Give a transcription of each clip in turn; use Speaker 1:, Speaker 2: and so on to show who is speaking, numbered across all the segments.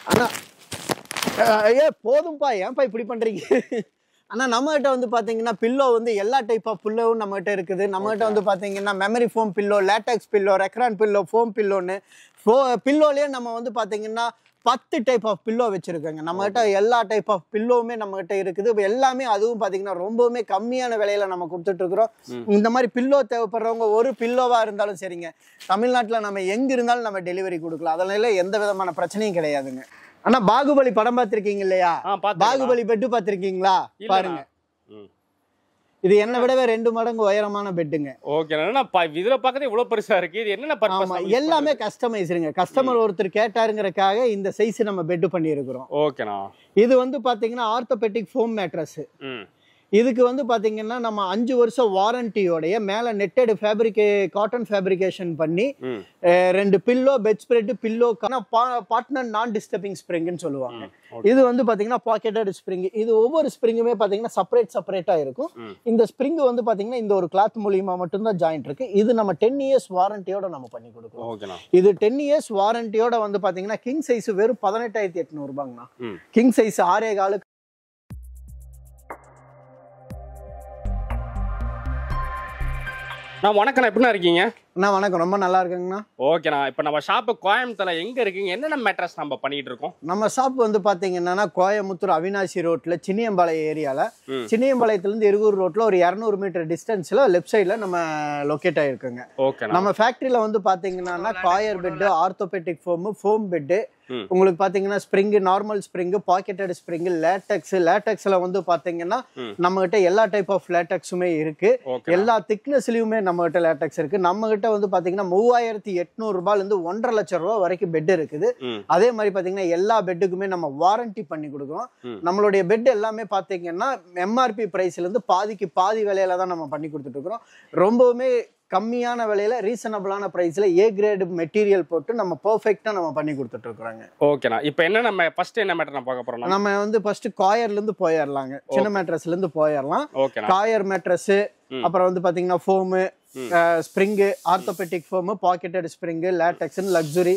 Speaker 1: அண்ணா ஐயா போதும்பா, ஏன்பா இப்படி பண்றீங்க? ஆனா நம்மகிட்ட வந்து பாத்தீங்கன்னா பில்லோ வந்து எல்லா டைப் ஆஃப் பில்லோவும் நம்மகிட்ட இருக்குது. நம்மகிட்ட வந்து பாத்தீங்கன்னா memory foam pillow, latex pillow, Recron pillow, foam பில்லோன்னு பில்லோலயே நம்ம வந்து பாத்தீங்கன்னா 10 டைப் ஆஃப் பில்லோ வச்சிருக்கோங்க. நம்மகிட்ட எல்லா டைப் ஆஃப் பில்லோவுமே நம்மகிட்ட இருக்குது. எல்லாமே அதுவும் பாத்தீங்கன்னா ரொம்பவுமே கம்மியான விலையில நம்ம கொடுத்துட்டு இருக்கிறோம். இந்த மாதிரி பில்லோ தேவைப்படுறவங்க ஒரு பில்லோவா இருந்தாலும் சரிங்க, தமிழ்நாட்டுல நம்ம எங்க இருந்தாலும் நம்ம டெலிவரி கொடுக்கலாம். அதனால எந்த விதமான பிரச்சனையும் கிடையாதுங்க. ஆனா பாகுபலி படம் பார்த்திருக்கீங்க இல்லையா? பாகுபலி பெட் பார்த்திருக்கீங்களா? பாருங்க, இது என்ன விடவே 2 மடங்கு உயரமான பெட்டுங்க.
Speaker 2: ஓகே, இதுல பார்க்கறது இவ்வளவு பெருசா இருக்கு. இது என்ன பர்பஸ்?
Speaker 1: எல்லாமே கஸ்டமைஸ்டுங்க. கஸ்டமர் ஒருத்தர் கேட்டாருங்கறதுக்காக இந்த சைஸ் நம்ம பெட் பண்ணி இருக்கிறோம்.
Speaker 2: ஓகேண்ணா.
Speaker 1: இது வந்து பாத்தீங்கன்னா ஆர்த்தோபெடிக் ஃபோம் மேட்ரஸ். இதுக்கு வந்து பாத்தீங்கன்னா நம்ம 5 வருஷம் வாரண்டியோடைய மேல நெட்டட் காட்டன் ஃபேப்ரிகேஷன் பண்ணி 2 pillow, bedspread, pillow, partner non disturbing ஸ்ப்ரிங்னு சொல்லுவாங்க. இது வந்து பாத்தீங்கன்னா பாக்கெட்டட் ஸ்ப்ரிங். இது ஒவ்வொரு ஸ்ப்ரிங்குமே பாத்தீங்கன்னா செப்பரேட்டா இருக்கும். இந்த ஸ்ப்ரிங் வந்து பாத்தீங்கன்னா இந்த ஒரு கிளாத் மூலியமா மட்டும் தான் ஜாயிண்ட் இருக்கு. இது நம்ம 10 இயர்ஸ் வாரண்டியோட நம்ம பண்ணி கொடுக்கிறோம். இது 10 இயர்ஸ் வாரண்டியோட வந்து பாத்தீங்கன்னா கிங் சைஸ் வெறும் 18,800 ரூபாங்கண்ணா. King size 6.25.
Speaker 2: வணக்கண்ணா, எப்படிண்ணா இருக்கீங்க?
Speaker 1: அண்ணா வணக்கம், ரொம்ப நல்லா இருக்குங்கண்ணா.
Speaker 2: ஓகேண்ணா, இப்போ நம்ம ஷாப்பு கோயம்புத்தூர்ல எங்க இருக்கீங்க? என்னென்ன மேட்ரஸ் நம்ம பண்ணிட்டு இருக்கோம்?
Speaker 1: நம்ம ஷாப் வந்து பாத்தீங்கன்னா கோயம்புத்தூர் அவினாசி ரோட்ல சின்னியம்பாளையம் ஏரியால, சின்னியம்பாளையத்துல இருந்து இருகூர் ரோட்ல ஒரு 200 மீட்டர் டிஸ்டன்ஸ்ல லெஃப்ட் சைட்ல நம்ம லொகேட் ஆயிருக்குங்க. நம்ம ஃபேக்டரியில வந்து பாத்தீங்கன்னா coir bed, orthopaedic foam bed, உங்களுக்கு பாத்தீங்கன்னா spring, normal spring, pocketed spring, லேட்டக்ஸ்ல வந்து பாத்தீங்கன்னா நம்ம கிட்ட எல்லா டைப் ஆஃப் லேட்டக்ஸுமே இருக்கு. எல்லா திக்னஸ்லயுமே நம்ம கிட்ட லேட்டக்ஸ் இருக்கு. நம்ம கிட்ட வந்து பாத்தீங்கன்னா 3,800 ரூபாயில இருந்து 1.5 லட்சம் ரூபாய் வரைக்கும் பெட் இருக்குது. அதே மாதிரி பாத்தீங்கன்னா எல்லா பெட்டுக்குமே நம்ம வாரண்டி பண்ணி கொடுக்குறோம். நம்மளுடைய பெட் எல்லாமே பாத்தீங்கன்னா எம்ஆர்பி பிரைஸ்ல இருந்து பாதிக்கு பாதி விலையில தான் நம்ம பண்ணி கொடுத்துட்டு இருக்கிறோம். ரொம்பவுமே கம்மியான விலையில ரீசனபிளான பிரைஸ்ல ஏ கிரேட் மெட்டீரியல் போட்டு நம்ம பெர்ஃபெக்ட்டா நம்ம பண்ணி கொடுத்துட்டு இருக்கோங்க.
Speaker 2: ஓகேண்ணா, இப்போ என்ன நம்ம ஃபர்ஸ்ட் என்ன மேட்டர் பார்க்க போறோம்?
Speaker 1: நம்ம வந்து ஃபர்ஸ்ட் காயர்ல இருந்து போயிடலாங்க. சின்ன மேட்ரஸ்ல இருந்து போயிடலாம். காயர் மேட்ரஸ், அப்புறம் வந்து பாத்தீங்கன்னா foam, spring, orthopaedic foam, pocketed spring, latex, luxury,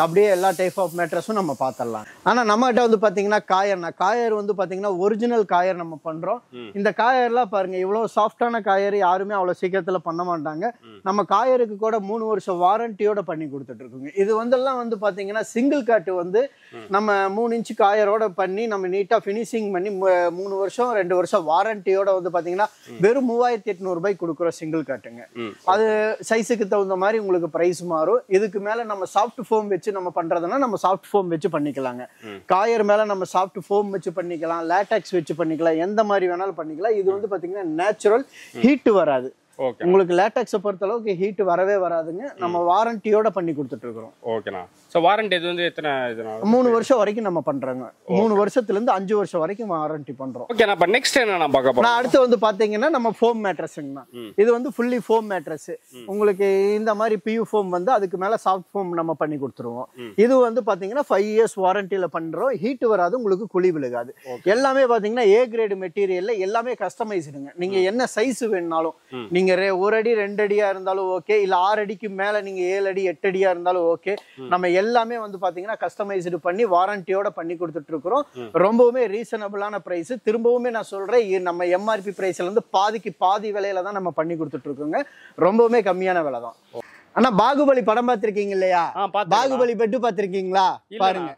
Speaker 1: அப்படியே எல்லா டைப் ஆஃப் மேட்ரஸும் நம்ம பார்த்துடலாம். ஆனா நம்ம கிட்ட வந்து பாத்தீங்கன்னா காயர் வந்து பாத்தீங்கன்னா ஒரிஜினல் காயர் நம்ம பண்றோம். இந்த காயர்லாம் பாருங்க, இவ்வளவு சாஃப்டான காயர் யாருமே அவ்வளவு சீக்கிரத்துல பண்ண மாட்டாங்க. நம்ம காயருக்கு கூட 3 வருஷம் வாரண்டியோட பண்ணி கொடுத்துட்டு இருக்கோங்க. இது வந்தெல்லாம் வந்து பாத்தீங்கன்னா சிங்கிள் காட்டு வந்து நம்ம 3 இன்ச் காயரோட பண்ணி நம்ம நீட்டா பினிஷிங் பண்ணி 3 வருஷம் 2 வருஷம் வாரண்டியோட வந்து பாத்தீங்கன்னா வெறும் 3,800 ரூபாய் கொடுக்குறோம் சிங்கிள் காட்டுங்க. அது சைஸுக்கு தகுந்த மாதிரி உங்களுக்கு பிரைஸ் மாறும். இதுக்கு மேல நம்ம சாஃப்ட் ஃபோம் வச்சு நம்ம பண்றதுன்னா நம்ம சாஃப்ட் ஃபோம் வச்சு பண்ணிக்கலாங்க. காயர் மேல நம்ம சாஃப்ட் ஃபோம் வச்சு பண்ணிக்கலாம், லேட்டக்ஸ் வச்சு பண்ணிக்கலாம், எந்த மாதிரி வேணாலும் பண்ணிக்கலாம். இது வந்து பாத்தீங்கன்னா நேச்சுரல், ஹீட் வராது. உங்களுக்கு லேட்டக்ஸ் பொறுத்த அளவுக்கு ஹீட் வரவே வராதுங்க. நம்ம வாரண்டியோட பண்ணி கொடுத்துட்டு இருக்கோம்.
Speaker 2: ஓகேண்ணா. சோ வாரண்டி இது வந்து எத்தனை?
Speaker 1: 3 வருஷம் வரைக்கும் நம்ம பண்றோங்க. 3 வருஷத்துல இருந்து 5 வருஷம் வரைக்கும் வாரண்டி பண்றோம்.
Speaker 2: ஓகேண்ணா, அப்ப நெக்ஸ்ட் என்ன நான் பார்க்க போறேன்?
Speaker 1: அடுத்து வந்து பாத்தீங்கன்னா நம்ம ஃபோம் மேட்ரஸ்ங்கண்ணா. இது வந்து ஃபுல்லி ஃபோம் மேட்ரஸ். உங்களுக்கு இந்த மாதிரி பியூ ஃபோம் வந்து அதுக்கு மேல சாஃப்ட் ஃபோம் நம்ம பண்ணி கொடுத்துருவோம். இது வந்து பாத்தீங்கன்னா 5 இயர்ஸ் வாரண்டியில பண்றோம். ஹீட் வராது, உங்களுக்கு குழி விழுகாது. எல்லாமே பாத்தீங்கன்னா ஏ கிரேட் மெட்டீரியல்ல எல்லாமே கஸ்டமைஸ்டுங்க. நீங்க என்ன சைஸ் வேணும்னாலும், நீங்க 1 அடி 2 அடியா இருந்தாலும் ஓகே, இல்ல 6 அடிக்கு மேல நீங்க 7 அடி 8 அடியா இருந்தாலும் ஓகே, நம்ம எல்லாமே வந்து பாத்தீங்கன்னா கஸ்டமைஸ்டு பண்ணி வாரண்டியோட பண்ணி கொடுத்துட்டு இருக்கிறோம். ரொம்பவுமே ரீசனபிளான பிரைஸ். திரும்பவுமே நான் சொல்றேன், நம்ம எம்ஆர்பி பிரைஸ்ல இருந்து பாதிக்கு பாதி விலையில தான் நம்ம பண்ணி கொடுத்துட்டு இருக்கோங்க. ரொம்பவுமே கம்மியான விலை தான். ஆனா பாகுபலி படம் பார்த்திருக்கீங்க இல்லையா? பாகுபலி பெட் பார்த்திருக்கீங்களா? பாருங்க,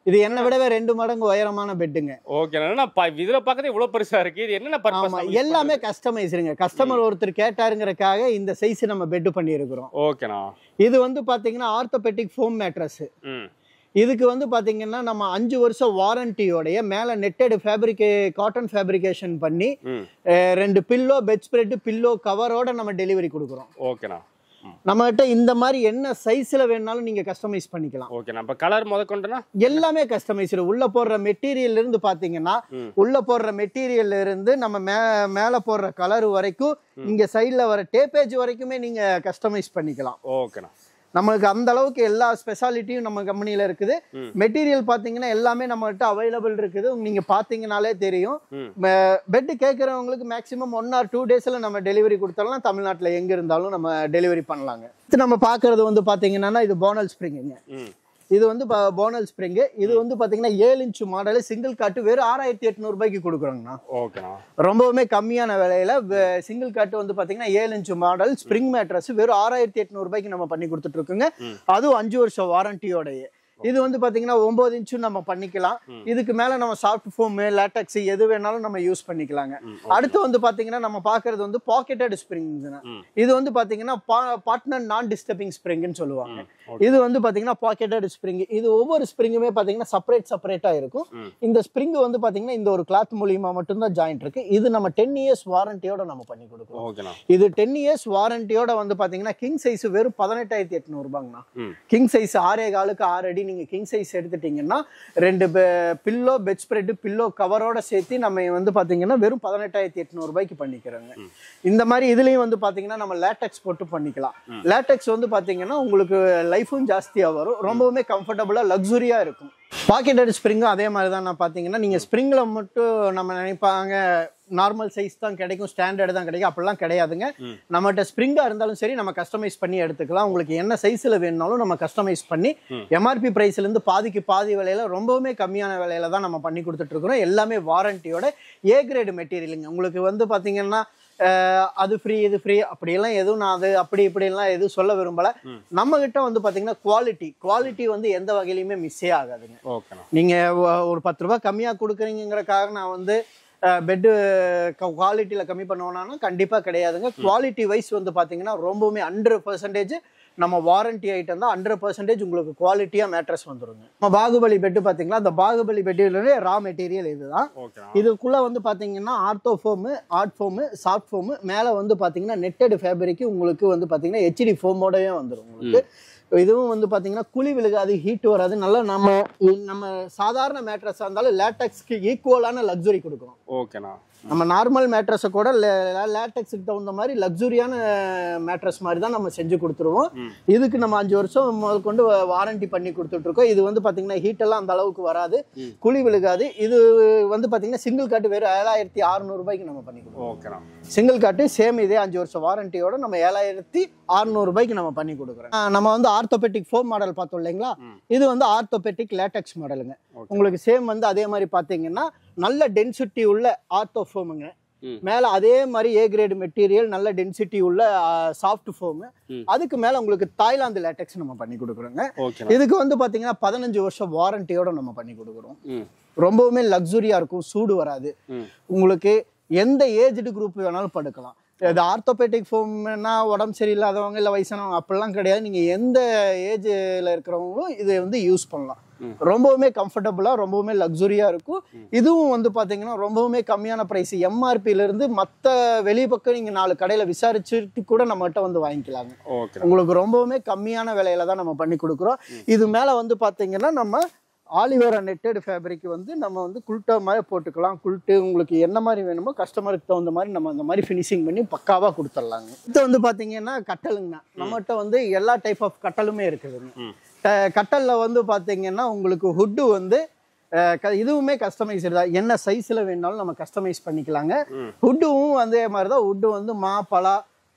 Speaker 1: இது என்ன விடவே 2 மடங்கு உயரமான பெட்டுங்க.
Speaker 2: ஓகேண்ணா, இதுல பார்க்கறது இவ்வளவு பெருசா இருக்கு. இது என்ன பர்பஸ்?
Speaker 1: எல்லாமே கஸ்டமைஸ்டுங்க. கஸ்டமர் ஒருத்தர் கேட்டாருங்கறதுக்காக இந்த சைஸ் நம்ம பெட் பண்ணி இருக்கிறோம்.
Speaker 2: ஓகேண்ணா.
Speaker 1: இது வந்து பாத்தீங்கன்னா ஆர்த்தோபெடிக் ஃபோம் மேட்ரஸ். இதுக்கு வந்து பாத்தீங்கன்னா நம்ம 5 வருஷம் வாரண்டியோடைய மேல நெட்டட் காட்டன் ஃபேப்ரிகேஷன் பண்ணி 2 பில்லோ, பெட் ஸ்ப்ரெட், பில்லோ கவரோட நம்ம டெலிவரி கொடுக்குறோம்.
Speaker 2: ஓகேண்ணா.
Speaker 1: நம்ம கிட்ட இந்த மாதிரி என்ன சைஸ்ல வேணாலும் நீங்க கஸ்டமைஸ் பண்ணிக்கலாம்.
Speaker 2: ஓகே, நம்ம கலர் முதற்கொண்டுனா
Speaker 1: எல்லாமே கஸ்டமைஸ்டு. உள்ள போடுற மெட்டீரியல்ல இருந்து பாத்தீங்கன்னா, உள்ள போடுற மெட்டீரியல்ல இருந்து நம்ம மேல போடுற கலர் வரைக்கும், இங்க சைடுல வர டேப்பேஜ் வரைக்குமே நீங்க கஸ்டமைஸ் பண்ணிக்கலாம்.
Speaker 2: ஓகேண்ணா.
Speaker 1: நமக்கு அந்த அளவுக்கு எல்லா ஸ்பெஷாலிட்டியும் நம்ம கம்பெனில இருக்குது. மெட்டீரியல் பாத்தீங்கன்னா எல்லாமே நம்மகிட்ட அவைலபிள் இருக்குது. நீங்க பாத்தீங்கன்னாலே தெரியும். பெட் கேட்கறவங்களுக்கு மேக்ஸிமம் 1 or 2 டேஸ்ல நம்ம டெலிவரி கொடுத்தரலாம். தமிழ்நாட்டுல எங்க இருந்தாலும் நம்ம டெலிவரி பண்ணலாங்க. நம்ம பாக்குறது வந்து பாத்தீங்கன்னா இது போனல் ஸ்ப்ரிங்குங்க. இது வந்து போனல் ஸ்ப்ரிங். இது வந்து பாத்தீங்கன்னா 7 இன்ச் மாடல் சிங்கிள் காட்டு வெறும் 6800 ரூபாய்க்கு கொடுக்குறோங்கண்ணா.
Speaker 2: ஓகேண்ணா.
Speaker 1: ரொம்பவுமே கம்மியான விலையில சிங்கிள் காட்டு வந்து பாத்தீங்கன்னா 7 இன்ச் மாடல் ஸ்ப்ரிங் மேட்ரஸ் வெறும் 6800 ரூபாய்க்கு நம்ம பண்ணி கொடுத்துட்டு இருக்கோங்க. அதுவும் 5 வருஷம் வாரண்டியோடய. இது வந்து பாத்தீங்கன்னா 9 இன்ச்சும் நம்ம பண்ணிக்கலாம். இதுக்கு மேல நம்ம சாஃப்ட் ஃபோம், லேட்டக்ஸ் எது வேணாலும் நம்ம யூஸ் பண்ணிக்கலாங்க. அடுத்து வந்து பாத்தீங்கன்னா நம்ம பாக்குறது வந்து பாக்கெட்டட் ஸ்ப்ரிங்ஸ்னா. இது வந்து பாத்தீங்கன்னா பார்ட்னர் நான் டிஸ்டர்பிங் ஸ்ப்ரிங்னு சொல்லுவாங்க. இது வந்து பாத்தீங்கன்னா பாக்கெட்டட் ஸ்ப்ரிங். இது ஒவ்வொரு ஸ்ப்ரிங்குமே பாத்தீங்கன்னா செப்பரேட்டா இருக்கும். இந்த ஸ்ப்ரிங் வந்து பாத்தீங்கன்னா இந்த ஒரு கிளாத் மூலியமா மட்டும் தான் ஜாயிண்ட் இருக்கு. இது நம்ம 10 இயர்ஸ் வாரண்டியோட நம்ம பண்ணி கொடுக்கிறோம். இது 10 இயர்ஸ் வாரண்டியோட வந்து பாத்தீங்கன்னா கிங் சைஸ் வெறும் 18800 ரூபாய்ங்கண்ணா. கிங் சைஸ் 6.4க்கு 6 அடி நீங்க கிங் சைஸ் எடுத்துட்டீங்கன்னா 2 பில்லோ, பெட் ஸ்ப்ரெட், பில்லோ கவரோட சேர்த்து நம்ம வந்து பாத்தீங்கன்னா வெறும் 18800 ரூபாய்க்கு பண்ணிக்கிறோங்க. இந்த மாதிரி இதுலயும் வந்து பாத்தீங்கன்னா நம்ம லேட்டக்ஸ் போட்டு பண்ணிக்கலாம். லேட்டக்ஸ் வந்து பாத்தீங்கன்னா உங்களுக்கு லைஃபும் ஜாஸ்தியா வரும். ரொம்பவுமே கம்ஃபர்டபுளா லக்ஸுரியா இருக்கும். பாக்கெட்டட் ஸ்ப்ரிங்கும் அதே மாதிரி தான். நான் பாத்தீங்கன்னா நீங்க ஸ்ப்ரிங்ல மட்டும் நம்ம நினைப்பாங்க நார்மல் சைஸ் தான் கிடைக்கும், ஸ்டாண்டர்ட் தான் கிடைக்கும். அப்படிலாம் கிடையாதுங்க. நம்மகிட்ட ஸ்ப்ரிங்கா இருந்தாலும் சரி நம்ம கஸ்டமைஸ் பண்ணி எடுத்துக்கலாம். உங்களுக்கு என்ன சைஸ்ல வேணும்னாலும் நம்ம கஸ்டமைஸ் பண்ணி எம்ஆர்பி பிரைஸ்ல இருந்து பாதிக்கு பாதி விலையில ரொம்பவுமே கம்மியான விலையில தான் நம்ம பண்ணி கொடுத்துட்டு இருக்கிறோம். எல்லாமே வாரண்டியோட ஏ கிரேடு மெட்டீரியலுங்க. உங்களுக்கு வந்து பாத்தீங்கன்னா அது ஃப்ரீ இது ஃப்ரீ அப்படியெல்லாம் எதுவும் நான் அது இப்படிலாம் எதுவும் சொல்ல விரும்பல. நம்ம கிட்ட வந்து பாத்தீங்கன்னா குவாலிட்டி வந்து எந்த வகையிலுமே மிஸ்ஸே ஆகாதுங்க. நீங்க ஒரு 10 ரூபாய் கம்மியா கொடுக்குறீங்கிறக்காக நான் வந்து பெட்டு குவாலிட்டியில கம்மி பண்ணுவோம்னா கண்டிப்பா கிடையாதுங்க. குவாலிட்டி வைஸ் வந்து பாத்தீங்கன்னா ரொம்பவுமே 100% நம்ம வாரண்டி ஐட்டம் தான். 100% உங்களுக்கு குவாலிட்டியா மேட்ரஸ் வந்துருங்க. நம்ம பாகுபலி பெட் பாத்தீங்களா, அந்த பாகுபலி பெட்டில ரா மெட்டீரியல் இதுதான். இதுக்குள்ள வந்து பாத்தீங்கன்னா ortho foam, art foam, soft foam, மேல வந்து பாத்தீங்கன்னா நெட்டட் ஃபேப்ரிக் உங்களுக்கு வந்து பாத்தீங்கன்னா ஹெச்டி ஃபோமோடவே வந்துடும் உங்களுக்கு. இதுவும் வந்து பாத்தீங்கன்னா குழி விழுகாது, ஹீட் வராது. நல்லா நம்ம சாதாரண மேட்ரஸா இருந்தாலும் லேட்டக்ஸ்க்கு ஈக்குவலான லக்ஸுரி கொடுக்குறோம். ஓகேண்ணா. நம்ம நார்மல் மேட்ரஸை கூட லேட்டக்ஸுக்கு தகுந்த மாதிரி லக்ஸுரியான மேட்ரஸ் மாதிரி தான் நம்ம செஞ்சு கொடுத்துருவோம். இதுக்கு நம்ம 5 வருஷம் முதல் கொண்டு வாரண்டி பண்ணி கொடுத்துட்டு இருக்கோம். இது வந்து பாத்தீங்கன்னா ஹீட் எல்லாம் அந்த அளவுக்கு வராது, குழி விழுகாது. இது வந்து பாத்தீங்கன்னா சிங்கிள் காட்டு வெறும் 7600 ரூபாய்க்கு நம்ம பண்ணி கொடுக்குறோம். சிங்கிள் காட்டு சேம் இதே 5 வருஷம் வாரண்டியோட நம்ம 7600 ரூபாய்க்கு நம்ம பண்ணி கொடுக்குறோம். நம்ம வந்து ஆர்த்தோபெட்டிக் ஃபோம் மாடல் பார்த்தோம் இல்லைங்களா, இது வந்து ஆர்த்தோபெட்டிக் லேட்டக்ஸ் மாடலுங்க. உங்களுக்கு சேம் வந்து அதே மாதிரி பாத்தீங்கன்னா நல்ல டென்சிட்டி உள்ள ஆர்த்தோ ஃபோமுங்க. மேல அதே மாதிரி ஏ கிரேட் மெட்டீரியல் நல்ல டென்சிட்டி உள்ள சாஃப்ட் ஃபோம். அதுக்கு மேல உங்களுக்கு தாய்லாந்து லேட்டக்ஸ் நம்ம பண்ணி கொடுக்குறோங்க. இதுக்கு வந்து பாத்தீங்கன்னா 15 வருஷம் வாரண்டியோட நம்ம பண்ணி கொடுக்குறோம். ரொம்பவுமே லக்ஸுரியா இருக்கும், சூடு வராது. உங்களுக்கு எந்த ஏஜ்டு குரூப் வேணாலும் படுக்கலாம். இது ஆர்த்தோபெட்டிக் ஃபோம்னா உடம்பு சரியில்லாதவங்க இல்லை வயசானவங்க அப்படிலாம் கிடையாது. நீங்க எந்த ஏஜ்ல இருக்கிறவங்களும் இதை வந்து யூஸ் பண்ணலாம். ரொம்பவுமே கம்ஃபர்டபுளா, ரொம்பவுமே லக்ஸுரியா இருக்கும். இதுவும் வந்து பாத்தீங்கன்னா ரொம்பவுமே கம்மியான பிரைஸ். எம்ஆர்பில இருந்து மத்த வெளி பக்கம் நீங்க 4 கடையில விசாரிச்சுட்டு கூட நம்மகிட்ட வந்து வாங்கிக்கலாங்க. உங்களுக்கு ரொம்பவுமே கம்மியான விலையில தான் நம்ம பண்ணி கொடுக்குறோம். இது மேல வந்து பாத்தீங்கன்னா நம்ம ஆலிவேரா நெட்டட் ஃபேப்ரிக் வந்து நம்ம வந்து குல்ட்டா மாதிரி போட்டுக்கலாம். குல்ட்டு உங்களுக்கு என்ன மாதிரி வேணுமோ கஸ்டமருக்கு தகுந்த மாதிரி நம்ம அந்த மாதிரி ஃபினிஷிங் பண்ணி பக்காவா கொடுத்துடலாங்க. இது வந்து பாத்தீங்கன்னா கட்டலுங்கண்ணா. நம்மகிட்ட வந்து எல்லா டைப் ஆஃப் கட்டலுமே இருக்குதுங்க. கட்டல்ல வந்து பாத்தீங்கன்னா உங்களுக்கு ஹுட்டு வந்து இதுவுமே கஸ்டமைஸ்டு தான். என்ன சைஸ்ல வேணாலும் நம்ம கஸ்டமைஸ் பண்ணிக்கலாங்க. ஹுட்டும் அதே மாதிரிதான். ஹுட்டு வந்து பலா,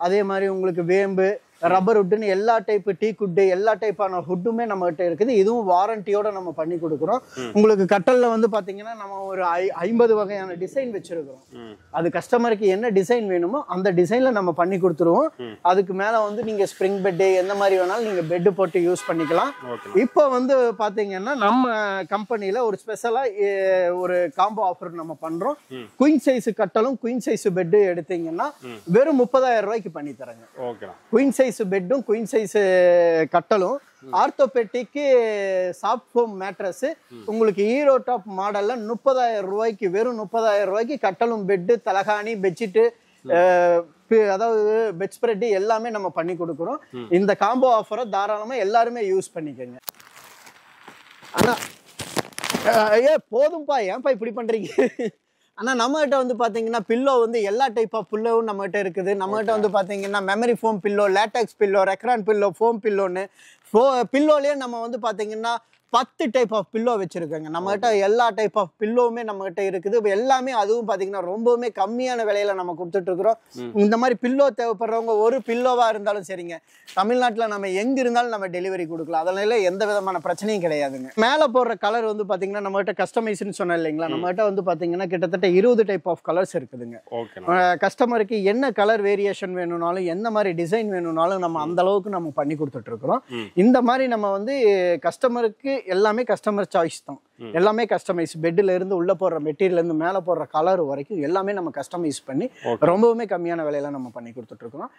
Speaker 1: அதே மாதிரி உங்களுக்கு வேம்பு, ரப்பர் ஹுட்டுன்னு எல்லா டைப், டீ குட்டு எல்லா டைப்பான ஹுட்டுமே நம்ம கிட்ட இருக்குது. இதுவும் வாரண்டியோட நம்ம பண்ணி கொடுக்குறோம். உங்களுக்கு கட்டல்ல வந்து பாத்தீங்கன்னா நம்ம ஒரு 50 வகையான டிசைன் வச்சிருக்கிறோம். அது கஸ்டமருக்கு என்ன டிசைன் வேணுமோ அந்த டிசைன்ல நம்ம பண்ணி கொடுத்துருவோம். அதுக்கு மேல வந்து நீங்க ஸ்ப்ரிங் பெட் எந்த மாதிரி வேணாலும் நீங்க பெட் போட்டு யூஸ் பண்ணிக்கலாம். இப்போ வந்து பாத்தீங்கன்னா நம்ம கம்பெனில ஒரு ஸ்பெஷலா ஒரு காம்போ ஆஃபர் நம்ம பண்றோம். குயின் சைஸ் கட்டலும் குயின் சைஸ் பெட் எடுத்தீங்கன்னா வெறும் 30,000 ரூபாய்க்கு பண்ணி தரேங்க. குயின் சைஸ் பெட்டும் குயின் சைஸ் கட்டலும் ஆர்த்தோபெட்டிக்கு சாஃப்ட் ஃபோம் மேட்ரஸ் உங்களுக்கு ஹீரோ டாப் மாடல்ல 30,000 ரூபாய்க்கு, வெறும் 30,000 ரூபாய்க்கு கட்டலும், பெட்டு, தலகாணி, பெட்ஷீட்டு, அதாவது பெட் ஸ்ப்ரெட் எல்லாமே நம்ம பண்ணி கொடுக்குறோம். இந்த காம்போ ஆஃபரை தாராளமா எல்லாருமே யூஸ் பண்ணிக்கோங்க. ஆனா போதும்பா, ஏன்பா இப்படி பண்றீங்க? ஆனா நம்மகிட்ட வந்து பாத்தீங்கன்னா பில்லோ வந்து எல்லா டைப் ஆஃப் பில்லோவும் நம்மகிட்ட இருக்குது. நம்மகிட்ட வந்து பாத்தீங்கன்னா memory foam pillow, latex pillow, Recron pillow, foam பில்லோன்னு பில்லோலயே நம்ம வந்து பாத்தீங்கன்னா 10 டைப் ஆஃப் பில்லோ வச்சிருக்கோங்க. நம்மகிட்ட எல்லா டைப் ஆஃப் பில்லோவுமே நம்மகிட்ட இருக்குது. எல்லாமே அதுவும் பாத்தீங்கன்னா ரொம்பவுமே கம்மியான விலையில நம்ம கொடுத்துட்டு இருக்கிறோம். இந்த மாதிரி பில்லோ தேவைப்படுறவங்க ஒரு பில்லோவா இருந்தாலும் சரிங்க, தமிழ்நாட்டுல நம்ம எங்க இருந்தாலும் நம்ம டெலிவரி கொடுக்கலாம். அதனால எந்த விதமான பிரச்சனையும் கிடையாதுங்க. மேல போடுற கலர் வந்து பாத்தீங்கன்னா நம்மகிட்ட கஸ்டமைஸ்னு சொன்னேன் இல்லைங்களா, நம்மகிட்ட வந்து பாத்தீங்கன்னா கிட்டத்தட்ட 20 டைப் ஆஃப் கலர்ஸ் இருக்குதுங்க. கஸ்டமருக்கு என்ன கலர் வேரியேஷன் வேணும்னாலும் எந்த மாதிரி டிசைன் வேணும்னாலும் நம்ம அந்த அளவுக்கு நம்ம பண்ணி கொடுத்துட்டு இருக்கிறோம். இந்த மாதிரி நம்ம வந்து கஸ்டமருக்கு எல்லாமே கஸ்டமர் சாய்ஸ் தான். எல்லாமே கஸ்டமைஸ், பெட்ல இருந்து உள்ள போடுற மெட்டீரியல் இருந்து மேல போடுற கலர் வரைக்கும் எல்லாமே நம்ம கஸ்டமைஸ் பண்ணி ரொம்பவுமே கம்மியான விலையில நம்ம பண்ணி கொடுத்துட்டு இருக்கோம்.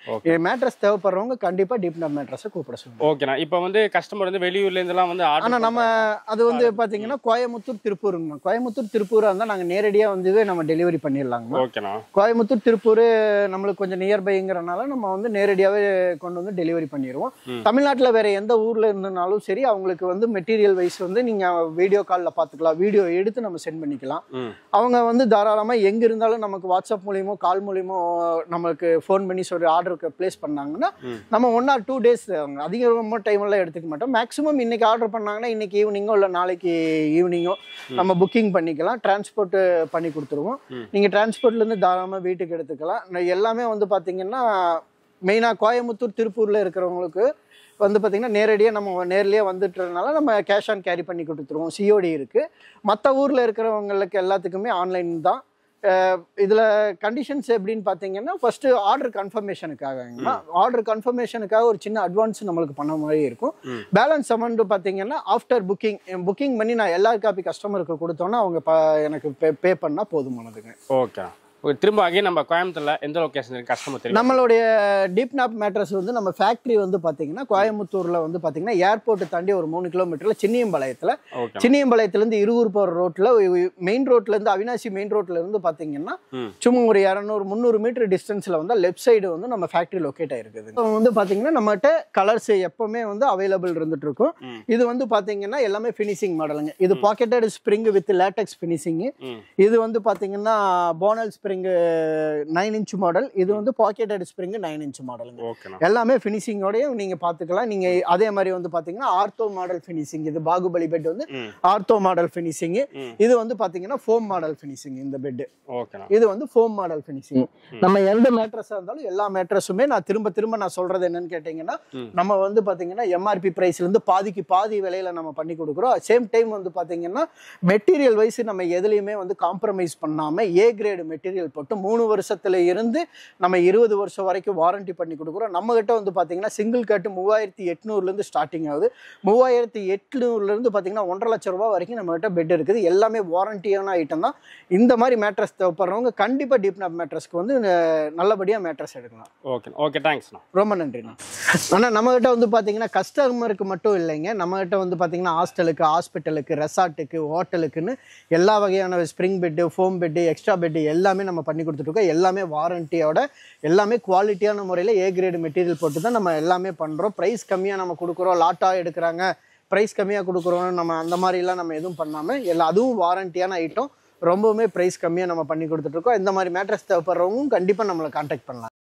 Speaker 1: மேட்ரஸ் தேவைப்படுறவங்க கண்டிப்பா டீப் நெட் மேட்ரஸ் கூப்பிட சொல்லுங்க.
Speaker 2: ஓகேண்ணா. இப்போ வந்து கஸ்டமர் வந்து வெளியூர்ல இருந்தெல்லாம் வந்து
Speaker 1: ஆனா நம்ம அது வந்து பாத்தீங்கன்னா கோயம்புத்தூர் திருப்பூருங்க. கோயம்புத்தூர் திருப்பூரா இருந்தா நாங்க நேரடியா வந்து நம்ம டெலிவரி பண்ணிடலாங்க.
Speaker 2: ஓகேண்ணா.
Speaker 1: கோயம்புத்தூர் திருப்பூர் நம்மளுக்கு கொஞ்சம் நியர்பைங்கிறனால நம்ம வந்து நேரடியாவே கொண்டு வந்து டெலிவரி பண்ணிடுவோம். தமிழ்நாட்டுல வேற எந்த ஊர்ல இருந்தாலும் சரி அவங்களுக்கு வந்து மெட்டீரியல் வைஸ் வந்து நீங்க வீடியோ கால்ல பாத்துக்கலாம், வீடியோ எடுத்து நம்ம சென்ட் பண்ணிக்கலாம். அவங்க வந்து தாராளமா எங்க இருந்தாலும் நமக்கு வாட்ஸ்அப் மூலியமோ கால் மூலியமோ நமக்கு ஃபோன் பண்ணி சொல்லி ஆர்டருக்கு பிளேஸ் பண்ணாங்கன்னா நம்ம 1 or 2 days அதிகமாக டைம் எல்லாம் எடுத்துக்க மாட்டோம். மேக்ஸிமம் இன்னைக்கு ஆர்டர் பண்ணாங்கன்னா இன்னைக்கு ஈவினிங்கோ இல்லை நாளைக்கு ஈவினிங்கோ நம்ம புக்கிங் பண்ணிக்கலாம். டிரான்ஸ்போர்ட் பண்ணி கொடுத்துருவோம். நீங்க டிரான்ஸ்போர்ட்ல இருந்து தாராளமா வீட்டுக்கு எடுத்துக்கலாம். எல்லாமே வந்து பாத்தீங்கன்னா மெயினா கோயம்புத்தூர் திருப்பூர்ல இருக்கிறவங்களுக்கு வந்து பார்த்தீங்கன்னா நேரடியாக நம்ம நேர்லேயே வந்துட்டுறதுனால நம்ம கேஷ் ஆன் கேரி பண்ணி கொடுத்துருவோம். சிஓடி இருக்குது. மற்ற ஊரில் இருக்கிறவங்களுக்கு எல்லாத்துக்குமே ஆன்லைன் தான். இதில் கண்டிஷன்ஸ் எப்படின்னு பார்த்தீங்கன்னா ஃபஸ்ட்டு ஆர்டர் கன்ஃபர்மேஷனுக்காக ஒரு சின்ன அட்வான்ஸ் நம்மளுக்கு பண்ண மாதிரி இருக்கும். பேலன்ஸ் அமௌண்ட் பார்த்தீங்கன்னா ஆஃப்டர் புக்கிங் பண்ணி நான் எல்லா காப்பி கஸ்டமருக்கு கொடுத்தோன்னா அவங்க எனக்கு பே பண்ணால் போதுமானதுங்க.
Speaker 2: ஓகே. திரும்ப ஆகி நம்ம கோயம்புத்தூர்ல எந்த லொகேஷன் இருக்கு கஸ்டமர் தெரியும்?
Speaker 1: நம்மளுடைய டீப் நாப் மேட்ரஸ் வந்து நம்ம ஃபேக்டரி வந்து பாத்தீங்கன்னா கோயம்புத்தூர்ல வந்து பாத்தீங்கன்னா ஏர்போர்ட் தாண்டி ஒரு 3 கிலோமீட்டர்ல சின்னியம்பாளையத்துல இருந்து இருவூர் போற ரோட்ல மெயின் ரோட்ல இருந்து அவினாசி மெயின் ரோட்ல இருந்து பாத்தீங்கன்னா சும்மா ஒரு 200-300 மீட்டர் டிஸ்டன்ஸ்ல வந்து லெஃப்ட் சைடு வந்து நம்ம ஃபேக்டரி லொகேட் ஆயிருக்குது. வந்து பாத்தீங்கன்னா நம்மகிட்ட கலர்ஸ் எப்பவுமே வந்து அவைலபிள் இருந்துட்டு இருக்கும். இது வந்து பாத்தீங்கன்னா எல்லாமே பினிஷிங் மாடலுங்க. இது pocketed spring with LaTeX finishing. இது வந்து பாத்தீங்கன்னா போனல் ஸ்ப்ரிங் 9 inch மாடல். இது வந்து பாக்கெட்டட் ஸ்ப்ரிங் 9 inch மாடலுங்க. எல்லாமே பினிஷிங்கோடய நீங்க பாத்துக்கலாம். நீங்க அதே மாதிரி வந்து பாத்தீங்கன்னா ஆர்த்தோ மாடல் பினிஷிங். இது பாகுபலி பெட் வந்து ஆர்த்தோ மாடல் பினிஷிங். இது வந்து பாத்தீங்கன்னா ஃபோம் மாடல் பினிஷிங். இந்த பெட் இது வந்து ஃபோம் மாடல் பினிஷிங். நம்ம எந்த மேட்ரஸா இருந்தாலும் எல்லா மேட்ரஸுமே நான் திரும்ப நான் சொல்றது என்னன்னு கேட்டீங்கன்னா நம்ம வந்து பாத்தீங்கன்னா எம்ஆர்பி பிரைஸ்ல இருந்து பாதிக்கு பாதி விலையில நம்ம பண்ணி கொடுக்குறோம். சேம் டைம் வந்து பாத்தீங்கன்னா மெட்டீரியல் வைஸ் நம்ம எதுலயுமே வந்து காம்ப்ரமைஸ் பண்ணாம ஏ கிரேடு மெட்டீரியல் போட்டு 3 வருஷத்துல இருந்து நம்ம 20 வருஷம் வரைக்கும் வாரண்டி பண்ணி கொடுக்குறோம். நம்ம கிட்ட வந்து பாத்தீங்கன்னா சிங்கிள் கட்டு 3800 இருந்து ஸ்டார்டிங் ஆகுது. 3800 இருந்து பாத்தீங்கன்னா 1.5 லட்சம் ரூபாய் வரைக்கும் நம்ம கிட்ட பெட் இருக்குது. எல்லாமே வாரண்டியான ஐட்டம் தான். இந்த மாதிரி மேட்ரஸ் தேவைப்படுறவங்க கண்டிப்பா டீப் நாப் மேட்ரஸ்க்கு வந்து நல்லபடியா மேட்ரஸ் எடுக்கலாம்.
Speaker 2: Okay thanks. ரொம்ப
Speaker 1: நன்றிண்ணா. ஆனா நம்ம கிட்ட வந்து பாத்தீங்கன்னா கஸ்டமருக்கு மட்டும் இல்லைங்க, நம்ம கிட்ட வந்து பாத்தீங்கன்னா ஹாஸ்டலுக்கு, ஹாஸ்பிட்டலுக்கு, ரெசார்ட்டுக்கு, ஹோட்டலுக்குன்னு எல்லா வகையான spring bed, foam bed, extra bed எல்லாமே நம்ம பண்ணி கொடுத்துட்டு இருக்கோம். எல்லாமே வாரண்டியோட எல்லாமே குவாலிட்டியான முறையில் ஏ கிரேடு மெட்டீரியல் போட்டு தான் நம்ம எல்லாமே பண்ணுறோம். ப்ரைஸ் கம்மியாக நம்ம கொடுக்குறோம், லாட்டாக எடுக்கிறாங்க ப்ரைஸ் கம்மியாக கொடுக்குறோன்னு நம்ம அந்த மாதிரிலாம் நம்ம எதுவும் பண்ணாமல் அதுவும் வாரண்டியான ஐட்டம். ரொம்பவுமே ப்ரைஸ் கம்மியாக நம்ம பண்ணி கொடுத்துட்ருக்கோம். இந்த மாதிரி மேட்ரஸ் தேவைப்படுறவங்க கண்டிப்பாக நம்மளை கான்டாக்ட் பண்ணலாம்.